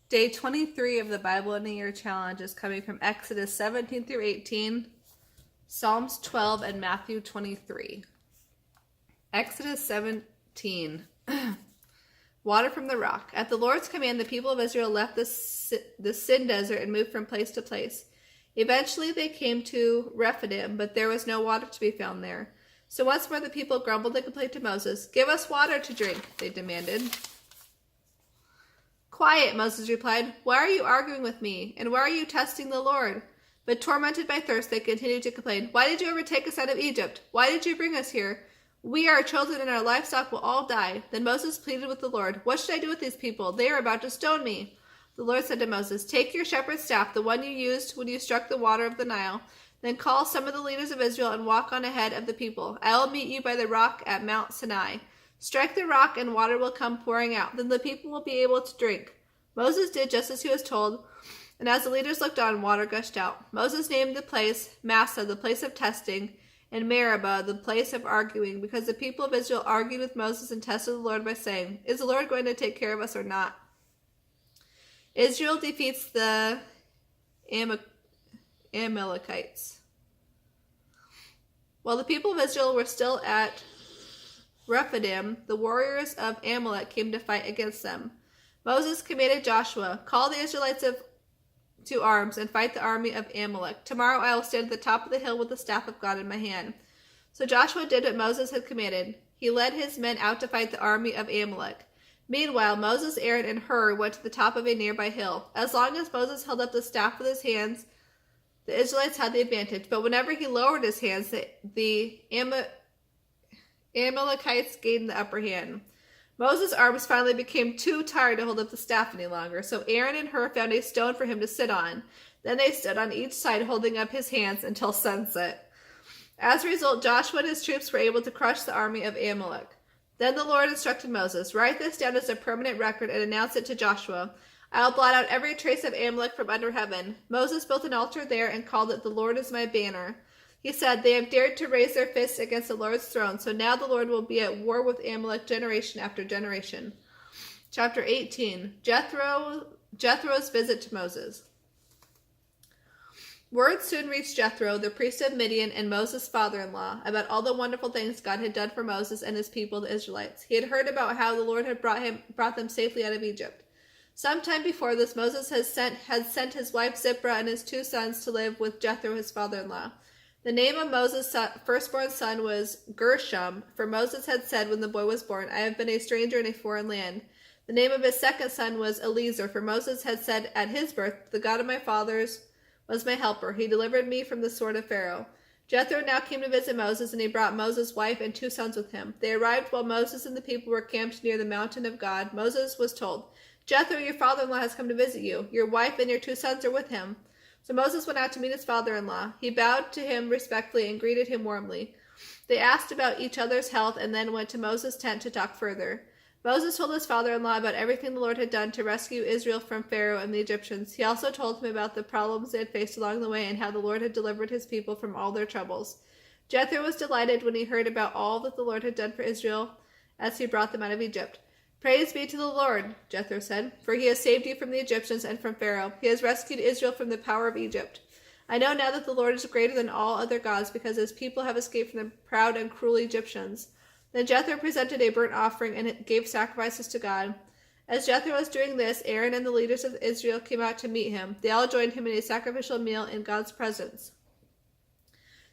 Day 23 of the Bible in a Year Challenge is coming from Exodus 17 through 18, Psalms 12, and Matthew 23. Exodus 17. Water from the rock. At the Lord's command, the people of Israel left the Sin desert and moved from place to place. Eventually they came to Rephidim, but there was no water to be found there. So once more the people grumbled and complained to Moses. "Give us water to drink," they demanded. "Quiet," Moses replied. "Why are you arguing with me? And why are you testing the Lord?" But tormented by thirst, they continued to complain. "Why did you ever take us out of Egypt? Why did you bring us here? We, our children, and our livestock will all die." Then Moses pleaded with the Lord. "What should I do with these people? They are about to stone me." The Lord said to Moses, "Take your shepherd's staff, the one you used when you struck the water of the Nile. Then call some of the leaders of Israel and walk on ahead of the people. I will meet you by the rock at Mount Sinai. Strike the rock and water will come pouring out. Then the people will be able to drink." Moses did just as he was told, and as the leaders looked on, water gushed out. Moses named the place Massah, the place of testing, and Meribah, the place of arguing, because the people of Israel argued with Moses and tested the Lord by saying, "Is the Lord going to take care of us or not?" Israel defeats the Amalekites. While the people of Israel were still at Rephidim, the warriors of Amalek came to fight against them. Moses commanded Joshua, "Call the Israelites to arms and fight the army of Amalek. Tomorrow I will stand at the top of the hill with the staff of God in my hand." So Joshua did what Moses had commanded. He led his men out to fight the army of Amalek. Meanwhile, Moses, Aaron, and Hur went to the top of a nearby hill. As long as Moses held up the staff with his hands, the Israelites had the advantage. But whenever he lowered his hands, the Amalekites gained the upper hand. Moses' arms finally became too tired to hold up the staff any longer, so Aaron and Hur found a stone for him to sit on. Then they stood on each side holding up his hands until sunset. As a result, Joshua and his troops were able to crush the army of Amalek. Then the Lord instructed Moses, "Write this down as a permanent record and announce it to Joshua. I will blot out every trace of Amalek from under heaven." Moses built an altar there and called it "The Lord is my banner." He said, "They have dared to raise their fists against the Lord's throne, so now the Lord will be at war with Amalek generation after generation." Chapter 18. Jethro's visit to Moses. Word soon reached Jethro, the priest of Midian and Moses' father-in-law, about all the wonderful things God had done for Moses and his people, the Israelites. He had heard about how the Lord had brought them safely out of Egypt. Some time before this, Moses had sent his wife Zipporah and his 2 sons to live with Jethro, his father-in-law. The name of Moses' firstborn son was Gershom, for Moses had said when the boy was born, "I have been a stranger in a foreign land." The name of his second son was Eliezer, for Moses had said at his birth, "The God of my fathers was my helper. He delivered me from the sword of Pharaoh." Jethro now came to visit Moses, and he brought Moses' wife and 2 sons with him. They arrived while Moses and the people were camped near the mountain of God. Moses was told, "Jethro, your father-in-law, has come to visit you. Your wife and your 2 sons are with him." So Moses went out to meet his father-in-law. He bowed to him respectfully and greeted him warmly. They asked about each other's health and then went to Moses' tent to talk further. Moses told his father-in-law about everything the Lord had done to rescue Israel from Pharaoh and the Egyptians. He also told him about the problems they had faced along the way and how the Lord had delivered his people from all their troubles. Jethro was delighted when he heard about all that the Lord had done for Israel as he brought them out of Egypt. "Praise be to the Lord," Jethro said, "for he has saved you from the Egyptians and from Pharaoh. He has rescued Israel from the power of Egypt. I know now that the Lord is greater than all other gods because his people have escaped from the proud and cruel Egyptians." Then Jethro presented a burnt offering and gave sacrifices to God. As Jethro was doing this, Aaron and the leaders of Israel came out to meet him. They all joined him in a sacrificial meal in God's presence.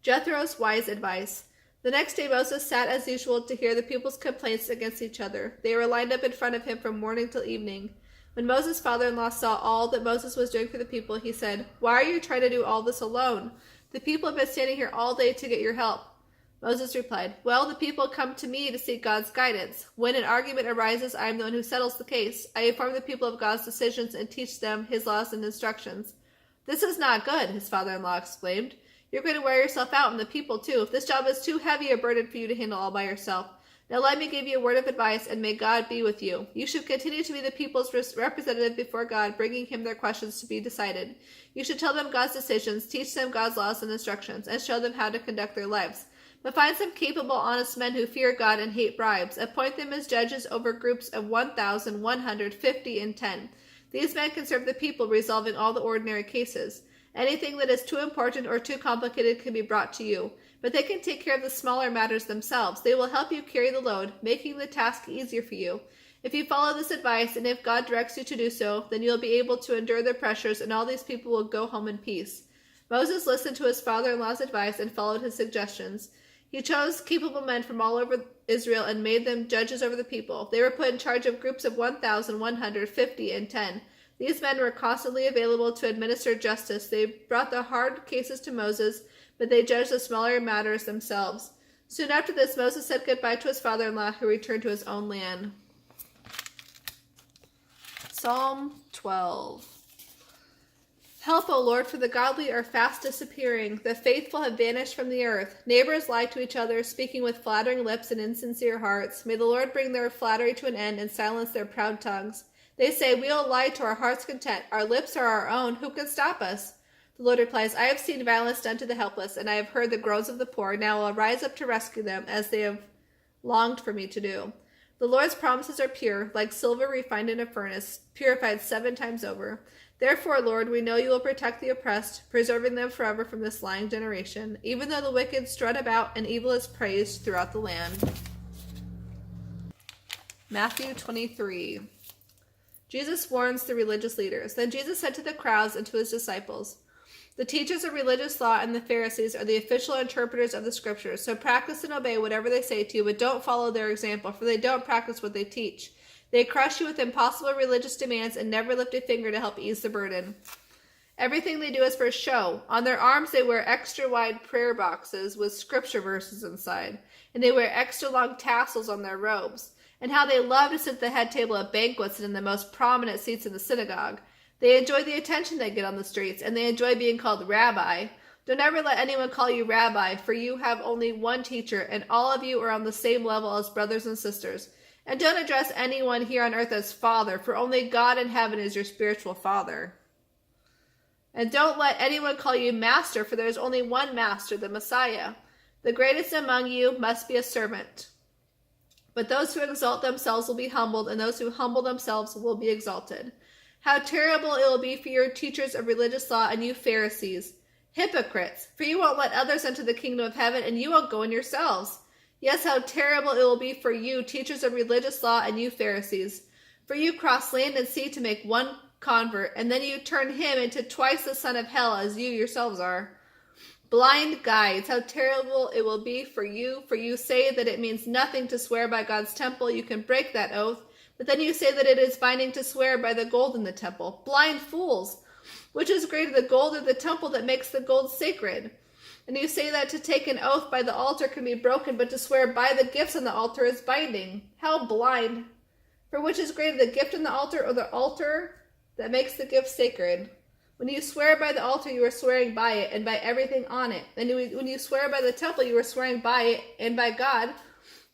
Jethro's wise advice. The next day Moses sat as usual to hear the people's complaints against each other. They were lined up in front of him from morning till evening. When Moses' father-in-law saw all that Moses was doing for the people, he said, "Why are you trying to do all this alone? The people have been standing here all day to get your help." Moses replied, "Well, the people come to me to seek God's guidance. When an argument arises, I am the one who settles the case. I inform the people of God's decisions and teach them his laws and instructions." "This is not good," his father-in-law exclaimed. "You're going to wear yourself out and the people too. This job is too heavy a burden for you to handle all by yourself. Now let me give you a word of advice, and may God be with you. You should continue to be the people's representative before God, bringing him their questions to be decided. You should tell them God's decisions, teach them God's laws and instructions, and show them how to conduct their lives. But find some capable, honest men who fear God and hate bribes. Appoint them as judges over groups of 1,150 and 10. These men can serve the people, resolving all the ordinary cases. Anything that is too important or too complicated can be brought to you, but they can take care of the smaller matters themselves. They will help you carry the load, making the task easier for you. If you follow this advice, and if God directs you to do so, then you'll be able to endure the pressures, and all these people will go home in peace. Moses listened to his father-in-law's advice and followed his suggestions. He chose capable men from all over Israel and made them judges over the people. They were put in charge of groups of 1,150 and 10. These men were constantly available to administer justice. They brought the hard cases to Moses, but they judged the smaller matters themselves. Soon after this, Moses said goodbye to his father-in-law, who returned to his own land. Psalm 12. Help, O Lord, for the godly are fast disappearing. The faithful have vanished from the earth. Neighbors lie to each other, speaking with flattering lips and insincere hearts. May the Lord bring their flattery to an end and silence their proud tongues. They say, we will lie to our heart's content. Our lips are our own. Who can stop us? The Lord replies, I have seen violence done to the helpless, and I have heard the groans of the poor. Now I'll rise up to rescue them, as they have longed for me to do. The Lord's promises are pure, like silver refined in a furnace, purified 7 times over. Therefore, Lord, we know you will protect the oppressed, preserving them forever from this lying generation, even though the wicked strut about and evil is praised throughout the land. Matthew 23. Jesus warns the religious leaders. Then Jesus said to the crowds and to his disciples, the teachers of religious law and the Pharisees are the official interpreters of the scriptures, so practice and obey whatever they say to you, but don't follow their example, for they don't practice what they teach. They crush you with impossible religious demands and never lift a finger to help ease the burden. Everything they do is for show. On their arms they wear extra-wide prayer boxes with scripture verses inside, and they wear extra-long tassels on their robes. And how they love to sit at the head table at banquets and in the most prominent seats in the synagogue. They enjoy the attention they get on the streets, and they enjoy being called rabbi. Don't ever let anyone call you rabbi, for you have only one teacher, and all of you are on the same level as brothers and sisters. And don't address anyone here on earth as father, for only God in heaven is your spiritual father. And don't let anyone call you master, for there is only one master, the Messiah. The greatest among you must be a servant. But those who exalt themselves will be humbled, and those who humble themselves will be exalted. How terrible it will be for your teachers of religious law and you Pharisees, hypocrites, for you won't let others enter the kingdom of heaven, and you won't go in yourselves. Yes, how terrible it will be for you, teachers of religious law, and you Pharisees. For you cross land and sea to make one convert, and then you turn him into twice the son of hell as you yourselves are. Blind guides, how terrible it will be for you say that it means nothing to swear by God's temple. You can break that oath, but then you say that it is binding to swear by the gold in the temple. Blind fools! Which is greater, the gold or the temple that makes the gold sacred? And you say that to take an oath by the altar can be broken, but to swear by the gifts on the altar is binding. How blind! For which is greater, the gift on the altar or the altar that makes the gift sacred? When you swear by the altar, you are swearing by it and by everything on it. And when you swear by the temple, you are swearing by it and by God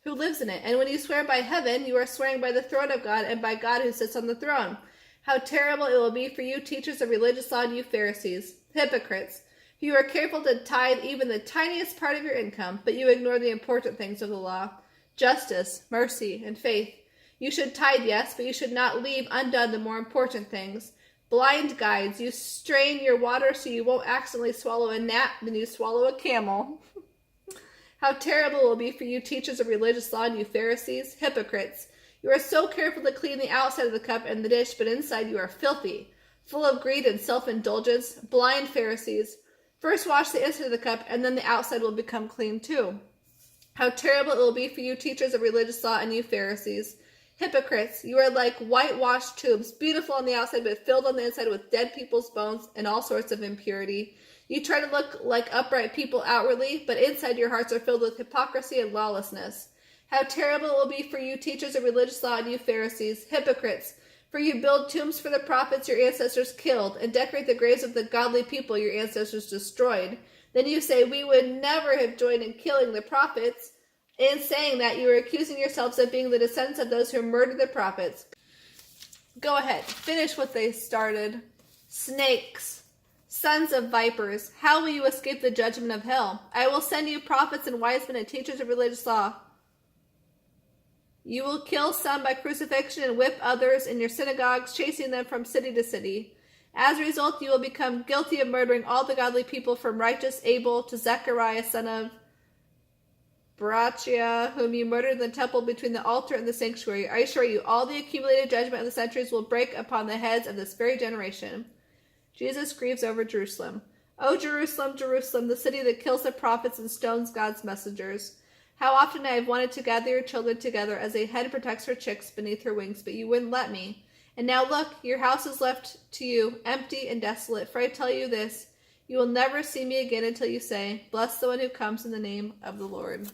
who lives in it. And when you swear by heaven, you are swearing by the throne of God and by God who sits on the throne. How terrible it will be for you, teachers of religious law, and you Pharisees, hypocrites! You are careful to tithe even the tiniest part of your income, but you ignore the important things of the law, justice, mercy, and faith. You should tithe, yes, but you should not leave undone the more important things. Blind guides, you strain your water so you won't accidentally swallow a gnat, then you swallow a camel. How terrible it will be for you, teachers of religious law, and you Pharisees, hypocrites! You are so careful to clean the outside of the cup and the dish, but inside you are filthy, full of greed and self-indulgence. Blind Pharisees! First wash the inside of the cup, and then the outside will become clean too. How terrible it will be for you, teachers of religious law, and you Pharisees, hypocrites! You are like whitewashed tombs, beautiful on the outside, but filled on the inside with dead people's bones and all sorts of impurity. You try to look like upright people outwardly, but inside your hearts are filled with hypocrisy and lawlessness. How terrible it will be for you, teachers of religious law, and you Pharisees, hypocrites! For you build tombs for the prophets your ancestors killed, and decorate the graves of the godly people your ancestors destroyed. Then you say, we would never have joined in killing the prophets. In saying that, you are accusing yourselves of being the descendants of those who murdered the prophets. Go ahead, finish what they started. Snakes, sons of vipers, how will you escape the judgment of hell? I will send you prophets and wise men and teachers of religious law. You will kill some by crucifixion and whip others in your synagogues, chasing them from city to city. As a result, you will become guilty of murdering all the godly people, from righteous Abel to Zechariah, son of Barachiah, whom you murdered in the temple between the altar and the sanctuary. I assure you, all the accumulated judgment of the centuries will break upon the heads of this very generation. Jesus grieves over Jerusalem. O Jerusalem, Jerusalem, the city that kills the prophets and stones God's messengers. How often I have wanted to gather your children together as a hen protects her chicks beneath her wings, but you wouldn't let me. And now look, your house is left to you, empty and desolate. For I tell you this, you will never see me again until you say, Bless the one who comes in the name of the Lord.